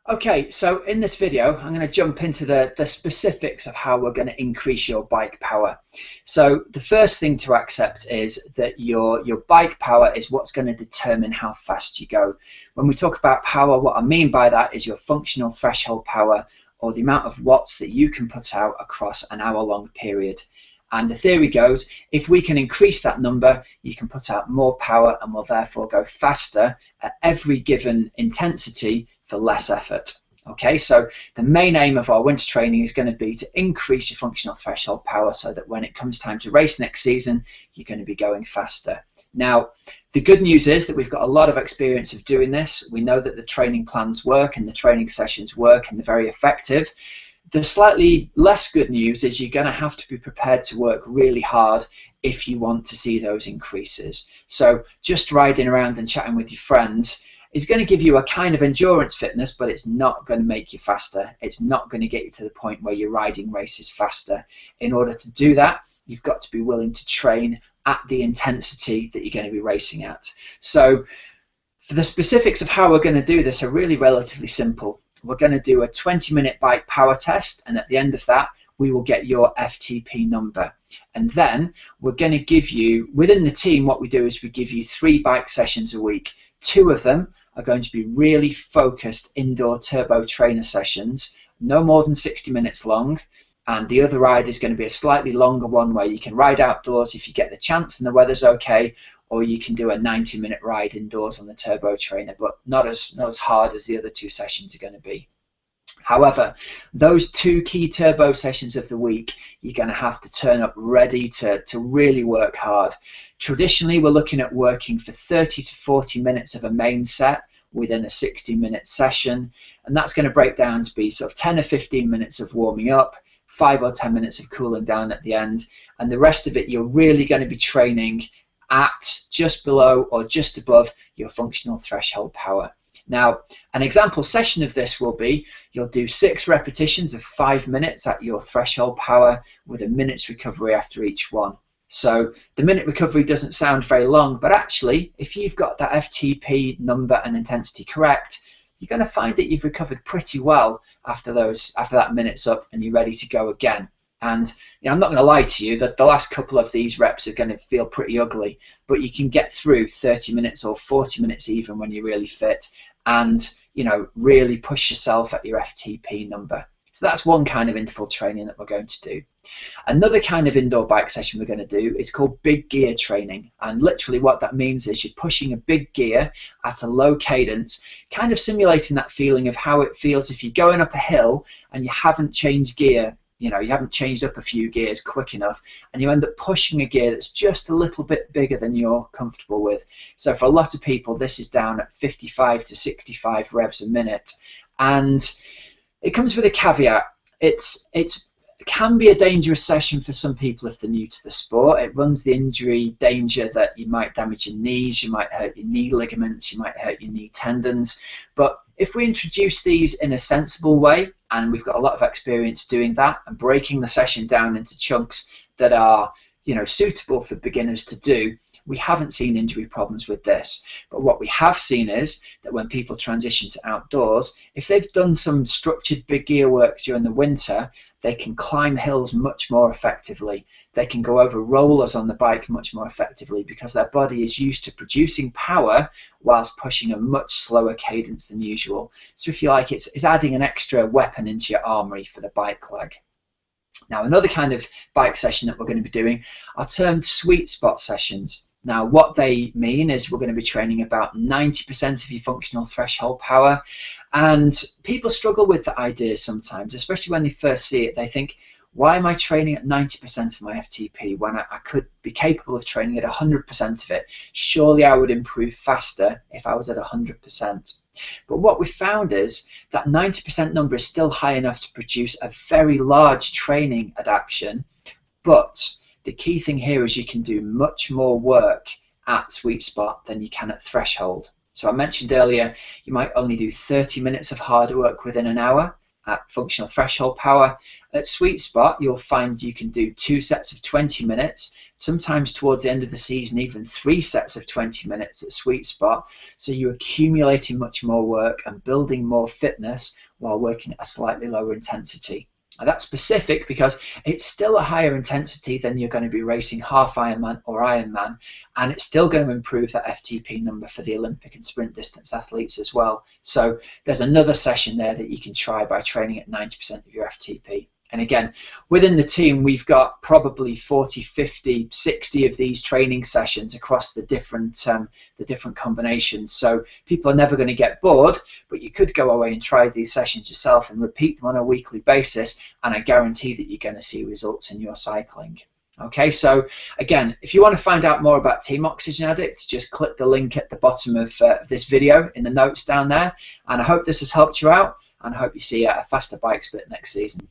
Okay, so in this video, I'm going to jump into the specifics of how we're going to increase your bike power. So the first thing to accept is that your bike power is what's going to determine how fast you go. When we talk about power, what I mean by that is your functional threshold power, or the amount of watts that you can put out across an hour-long period. And the theory goes, if we can increase that number, you can put out more power and will therefore go faster at every given intensity for less effort. Okay, so the main aim of our winter training is going to be to increase your functional threshold power so that when it comes time to race next season, you're going to be going faster. Now, the good news is that we've got a lot of experience of doing this. We know that the training plans work and the training sessions work and they're very effective. The slightly less good news is you're going to have to be prepared to work really hard if you want to see those increases. So just riding around and chatting with your friends is going to give you a kind of endurance fitness, but it's not going to make you faster. It's not going to get you to the point where you're riding races faster. In order to do that, you've got to be willing to train at the intensity that you're going to be racing at. So the specifics of how we're going to do this are really relatively simple. We're going to do a 20-minute bike power test, and at the end of that, we will get your FTP number. And then we're going to give you, within the team, what we do is we give you 3 bike sessions a week. 2 of them are going to be really focused indoor turbo trainer sessions, no more than 60 minutes long. And the other ride is going to be a slightly longer one where you can ride outdoors if you get the chance and the weather's okay, or you can do a 90-minute ride indoors on the turbo trainer, but not as hard as the other 2 sessions are going to be. However, those 2 key turbo sessions of the week, you're going to have to turn up ready to really work hard. Traditionally, we're looking at working for 30 to 40 minutes of a main set within a 60-minute session, and that's going to break down to be sort of 10 or 15 minutes of warming up, 5 or 10 minutes of cooling down at the end, and the rest of it you're really going to be training at just below or just above your functional threshold power. Now, an example session of this will be you'll do 6 repetitions of 5 minutes at your threshold power with a minute's recovery after each one. So the minute recovery doesn't sound very long, but actually if you've got that FTP number and intensity correct, you're going to find that you've recovered pretty well after that minute's up and you're ready to go again. And I'm not going to lie to you that the last couple of these reps are going to feel pretty ugly, but you can get through 30 minutes or 40 minutes even when you're really fit and really push yourself at your FTP number. So that's one kind of interval training that we're going to do. Another kind of indoor bike session we're going to do is called big gear training, and literally what that means is you're pushing a big gear at a low cadence, kind of simulating that feeling of how it feels if you're going up a hill and you haven't changed gear. You haven't changed up a few gears quick enough and you end up pushing a gear that's just a little bit bigger than you're comfortable with. So for a lot of people, this is down at 55 to 65 revs a minute, and it comes with a caveat. It can be a dangerous session for some people if they're new to the sport. It runs the injury danger that you might damage your knees, you might hurt your knee ligaments, you might hurt your knee tendons. But if we introduce these in a sensible way, and we've got a lot of experience doing that and breaking the session down into chunks that are suitable for beginners to do, we haven't seen injury problems with this. But what we have seen is that when people transition to outdoors, if they've done some structured big gear work during the winter, they can climb hills much more effectively. They can go over rollers on the bike much more effectively because their body is used to producing power whilst pushing a much slower cadence than usual. So if you like, it's adding an extra weapon into your armory for the bike leg. Now, another kind of bike session that we're going to be doing are termed sweet spot sessions. Now, what they mean is we're going to be training about 90% of your functional threshold power, and people struggle with the idea sometimes, especially when they first see it. They think, why am I training at 90% of my FTP when I could be capable of training at 100% of it? Surely I would improve faster if I was at 100%. But what we found is that 90% number is still high enough to produce a very large training adaptation, but the key thing here is you can do much more work at sweet spot than you can at threshold. So I mentioned earlier, you might only do 30 minutes of hard work within an hour at functional threshold power. At sweet spot, you'll find you can do 2 sets of 20 minutes sometimes towards the end of the season, even 3 sets of 20 minutes at sweet spot. So you're accumulating much more work and building more fitness while working at a slightly lower intensity. And that's specific because it's still a higher intensity than you're going to be racing half Ironman or Ironman, and it's still going to improve that FTP number for the Olympic and sprint distance athletes as well. So there's another session there that you can try by training at 90% of your FTP. And again, within the team, we've got probably 40, 50, 60 of these training sessions across the different combinations. So people are never going to get bored, but you could go away and try these sessions yourself and repeat them on a weekly basis, and I guarantee that you're going to see results in your cycling. Okay, so again, if you want to find out more about Team Oxygen Addict, just click the link at the bottom of this video in the notes down there. And I hope this has helped you out, and I hope you see a faster bike split next season.